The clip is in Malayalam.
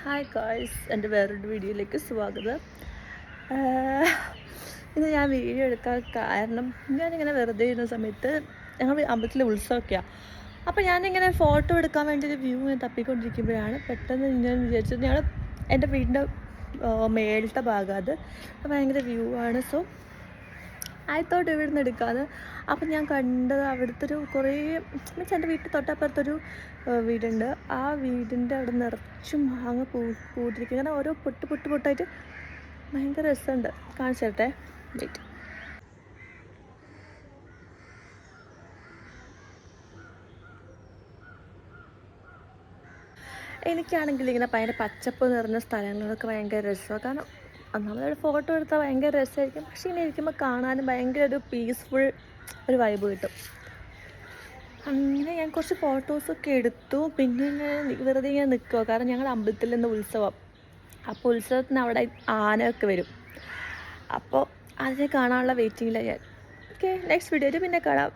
ഹായ് ഗായ്സ്, എൻ്റെ വേറൊരു വീഡിയോയിലേക്ക് സ്വാഗതം. ഇന്ന് ഞാൻ വീഡിയോ എടുക്കാൻ കാരണം ഞാനിങ്ങനെ വെറുതെ ഇരുന്ന സമയത്ത് ഞങ്ങൾ അമ്പലത്തിലെ ഉത്സവമൊക്കെയാണ്. അപ്പോൾ ഞാനിങ്ങനെ ഫോട്ടോ എടുക്കാൻ വേണ്ടി ഒരു വ്യൂ ഇങ്ങനെ തപ്പിക്കൊണ്ടിരിക്കുമ്പോഴാണ് പെട്ടെന്ന് ഞാൻ വിചാരിച്ചത് എൻ്റെ വീടിൻ്റെ മേളത്തെ ഭാഗം അത് ഭയങ്കര വ്യൂ ആണ്. സോ ഐ തോട്ട് ഇവിടെ നിന്ന് എടുക്കാമെന്ന്. അപ്പം ഞാൻ കണ്ടത് അവിടുത്തെ ഒരു കുറേ മീൻസ് എൻ്റെ വീട്ടിൽ തൊട്ടപ്പുറത്തൊരു വീടുണ്ട്. ആ വീടിൻ്റെ അവിടെ നിറച്ചും മാങ്ങ പൂത്തിരിക്കും. കാരണം ഓരോ പൊട്ടായിട്ട് ഭയങ്കര രസമുണ്ട്. കാണിച്ചു തരട്ടെ, വെയിറ്റ്. എനിക്കാണെങ്കിൽ ഇങ്ങനെ ഭയങ്കര പച്ചപ്പ് നിറഞ്ഞ സ്ഥലങ്ങളൊക്കെ ഭയങ്കര രസമാണ്. കാരണം നമ്മളൊരു ഫോട്ടോ എടുത്താൽ ഭയങ്കര രസമായിരിക്കും, പക്ഷേ ഇങ്ങനെ ഇരിക്കുമ്പോൾ കാണാനും ഭയങ്കര ഒരു പീസ്ഫുൾ ഒരു വൈബ് കിട്ടും. അങ്ങനെ ഞാൻ കുറച്ച് ഫോട്ടോസൊക്കെ എടുത്തു. പിന്നെ ഇങ്ങനെ വെറുതെ ഇങ്ങനെ നിൽക്കുക, കാരണം ഞങ്ങളുടെ അമ്പലത്തിൽ നിന്ന് ഉത്സവം. അപ്പോൾ ഉത്സവത്തിന് അവിടെ ആനയൊക്കെ വരും. അപ്പോൾ അതിനെ കാണാനുള്ള വെയിറ്റിങ്ങിലാണ് ഞാൻ. ഓക്കെ, നെക്സ്റ്റ് വീഡിയോയിൽ പിന്നെ കാണാം.